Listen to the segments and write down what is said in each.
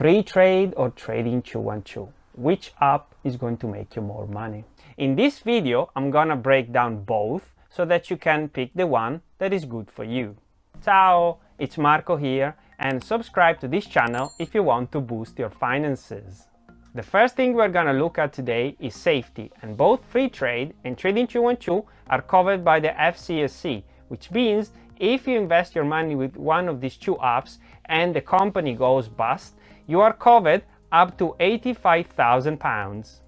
Freetrade or Trading 212? Which app is going to make you more money? In this video, I'm gonna break down both so that you can pick the one that is good for you. Ciao, it's Marco here, and subscribe to this channel if you want to boost your finances. The first thing we're gonna look at today is safety, and both Freetrade and Trading 212 are covered by the FCSC, which means if you invest your money with one of these two apps and the company goes bust, you are covered up to £85,000.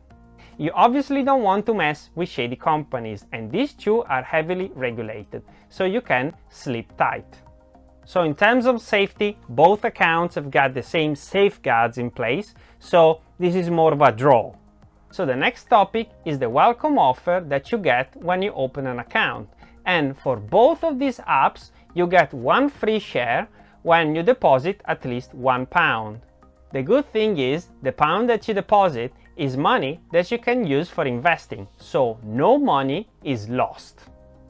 You obviously don't want to mess with shady companies, and these two are heavily regulated, so you can sleep tight. So in terms of safety, both accounts have got the same safeguards in place, so this is more of a draw. So the next topic is the welcome offer that you get when you open an account. And for both of these apps, you get one free share when you deposit at least £1. The good thing is, the pound that you deposit is money that you can use for investing, so no money is lost.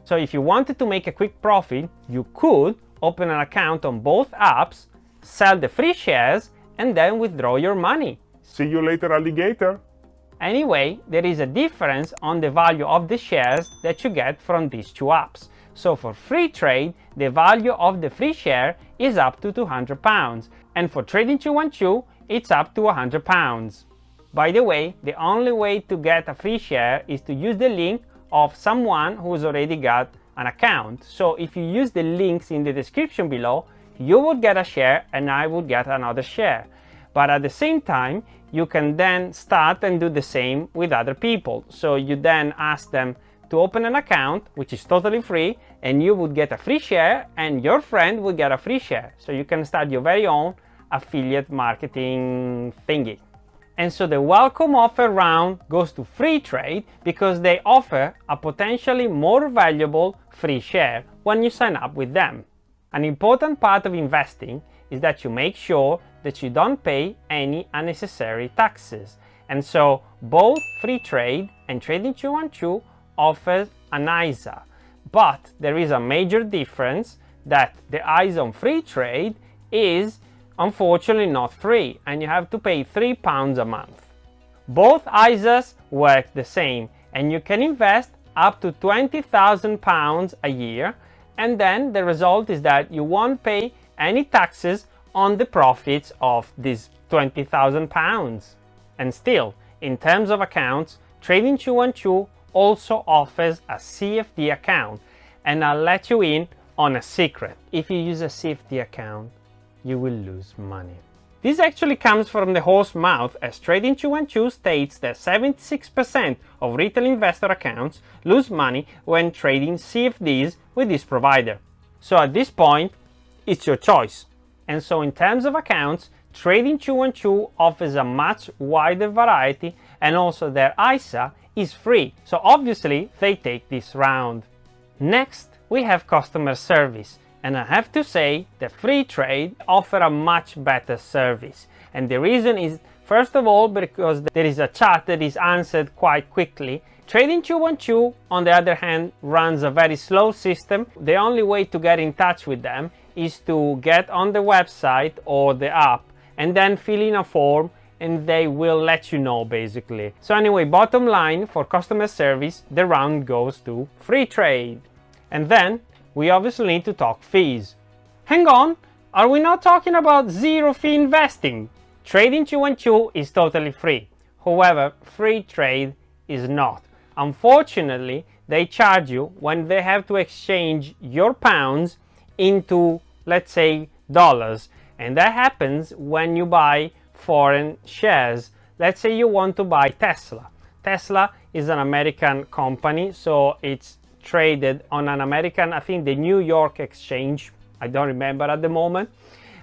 So if you wanted to make a quick profit, you could open an account on both apps, sell the free shares, and then withdraw your money. See you later, alligator. Anyway, there is a difference on the value of the shares that you get from these two apps. So for Freetrade, the value of the free share is up to £200, and for Trading 212, it's up to £100. By the way, the only way to get a free share is to use the link of someone who's already got an account. So if you use the links in the description below, you would get a share and I would get another share. But at the same time, you can then start and do the same with other people. So you then ask them to open an account, which is totally free, and you would get a free share and your friend would get a free share. So you can start your very own affiliate marketing thingy. And so the welcome offer round goes to Freetrade because they offer a potentially more valuable free share when you sign up with them. An important part of investing is that you make sure that you don't pay any unnecessary taxes. And so both Freetrade and Trading 212 offers an ISA. But there is a major difference, that the ISA on Freetrade is unfortunately not free, and you have to pay £3 a month. Both ISAs work the same, and you can invest up to £20,000 a year, and then the result is that you won't pay any taxes on the profits of these £20,000. And still, in terms of accounts, Trading 212 also offers a CFD account, and I'll let you in on a secret. If you use a CFD account, you will lose money. This actually comes from the horse's mouth, as Trading 212 states that 76% of retail investor accounts lose money when trading CFDs with this provider. So at this point, it's your choice. And so in terms of accounts, Trading 212 offers a much wider variety, and also their ISA is free. So obviously they take this round. Next, we have customer service. And I have to say that Freetrade offer a much better service. And the reason is, first of all, because there is a chat that is answered quite quickly. Trading 212, on the other hand, runs a very slow system. The only way to get in touch with them is to get on the website or the app and then fill in a form, and they will let you know basically. So anyway, bottom line, for customer service, the round goes to Freetrade. And then we obviously need to talk fees. Hang on, are we not talking about zero fee investing? Trading 212 is totally free. However, Freetrade is not. Unfortunately, they charge you when they have to exchange your pounds into, let's say, dollars. And that happens when you buy foreign shares. Let's say you want to buy Tesla. Tesla is an American company, so it's traded on an American, I think the New York exchange, I don't remember at the moment,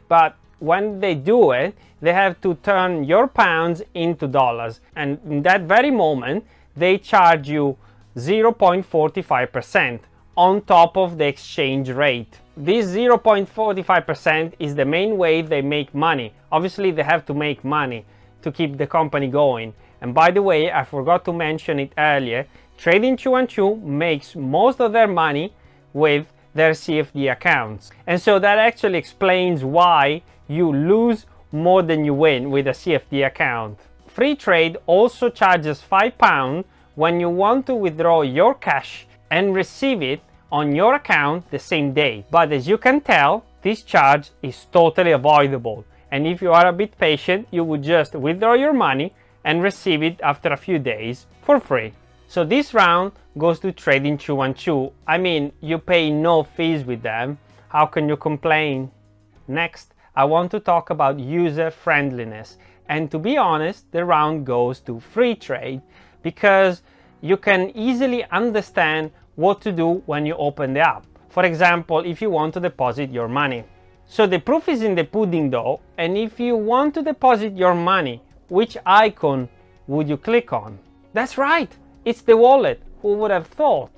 but when they do it, they have to turn your pounds into dollars, and in that very moment they charge you 0.45% on top of the exchange rate. This 0.45% is the main way they make money. Obviously they have to make money to keep the company going. And by the way, I forgot to mention it earlier, Trading 212 makes most of their money with their CFD accounts. And so that actually explains why you lose more than you win with a CFD account. Freetrade also charges £5 when you want to withdraw your cash and receive it on your account the same day. But as you can tell, this charge is totally avoidable. And if you are a bit patient, you would just withdraw your money and receive it after a few days for free. So this round goes to Trading212. I mean, you pay no fees with them. How can you complain? Next, I want to talk about user friendliness. And to be honest, the round goes to Freetrade because you can easily understand what to do when you open the app. For example, if you want to deposit your money. So the proof is in the pudding though, and if you want to deposit your money, which icon would you click on? That's right, it's the wallet. Who would have thought?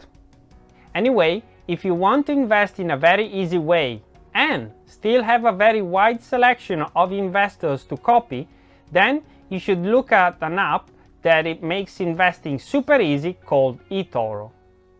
Anyway, if you want to invest in a very easy way and still have a very wide selection of investors to copy, then you should look at an app that it makes investing super easy called eToro.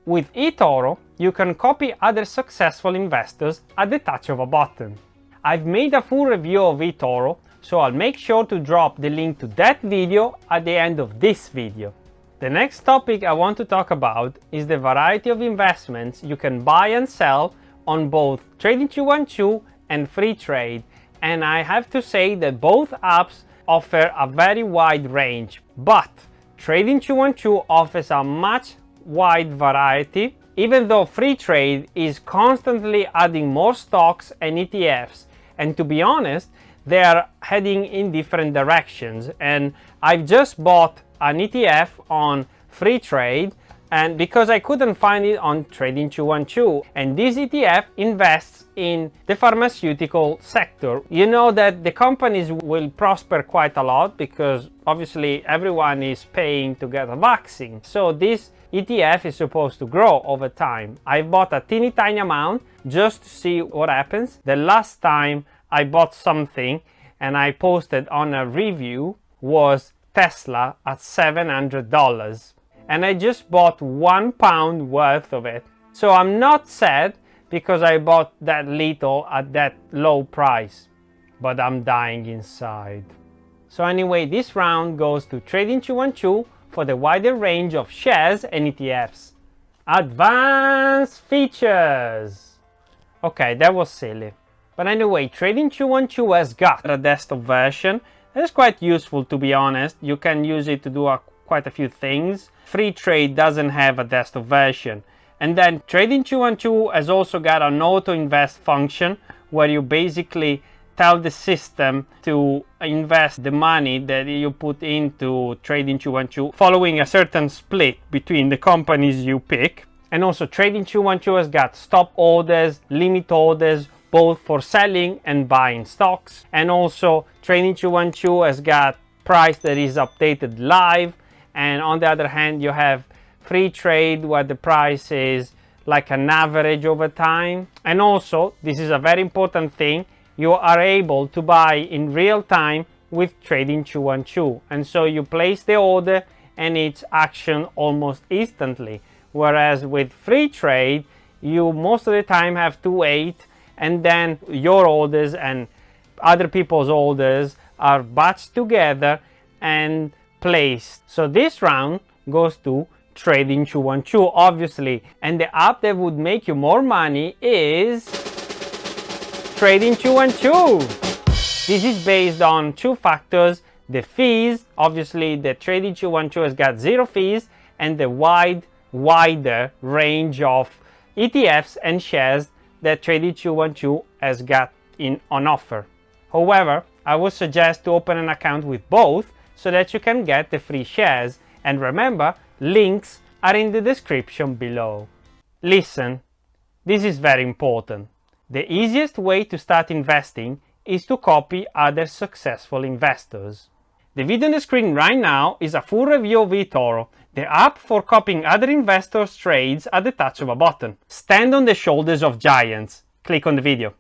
With eToro, you can copy other successful investors at the touch of a button. I've made a full review of eToro, so I'll make sure to drop the link to that video at the end of this video. The next topic I want to talk about is the variety of investments you can buy and sell on both Trading212 and Freetrade, and I have to say that both apps offer a very wide range, but Trading212 offers a much wide variety, even though Freetrade is constantly adding more stocks and ETFs, and to be honest, they are heading in different directions. And I've just bought an ETF on Freetrade, and because I couldn't find it on Trading212, and this ETF invests in the pharmaceutical sector. You know that the companies will prosper quite a lot because obviously everyone is paying to get a vaccine, so this ETF is supposed to grow over time. I bought a teeny tiny amount just to see what happens. The last time I bought something and I posted on a review was Tesla at $700, and I just bought £1 worth of it. So I'm not sad because I bought that little at that low price, but I'm dying inside. So anyway, this round goes to Trading212 for the wider range of shares and ETFs. Advanced features! Okay, that was silly. But anyway, Trading212 has got a desktop version. It's quite useful, to be honest. You can use it to do quite a few things. Freetrade doesn't have a desktop version. And then Trading212 has also got an auto invest function where you basically tell the system to invest the money that you put into Trading212 following a certain split between the companies you pick. And also Trading212 has got stop orders, limit orders, both for selling and buying stocks. And also Trading212 has got price that is updated live. And on the other hand, you have Freetrade where the price is like an average over time. And also, this is a very important thing, you are able to buy in real time with Trading212, and so you place the order and it's action almost instantly, whereas with Freetrade you most of the time have to wait, and then your orders and other people's orders are batched together and placed. So this round goes to Trading212 obviously, and the app that would make you more money is Trading212. This is based on two factors: the fees, obviously the Trading212 has got zero fees, and the wider range of ETFs and shares that Trading212 has got on offer. However, I would suggest to open an account with both so that you can get the free shares, and remember, links are in the description below. Listen, this is very important. The easiest way to start investing is to copy other successful investors. The video on the screen right now is a full review of eToro, the app for copying other investors' trades at the touch of a button. Stand on the shoulders of giants. Click on the video.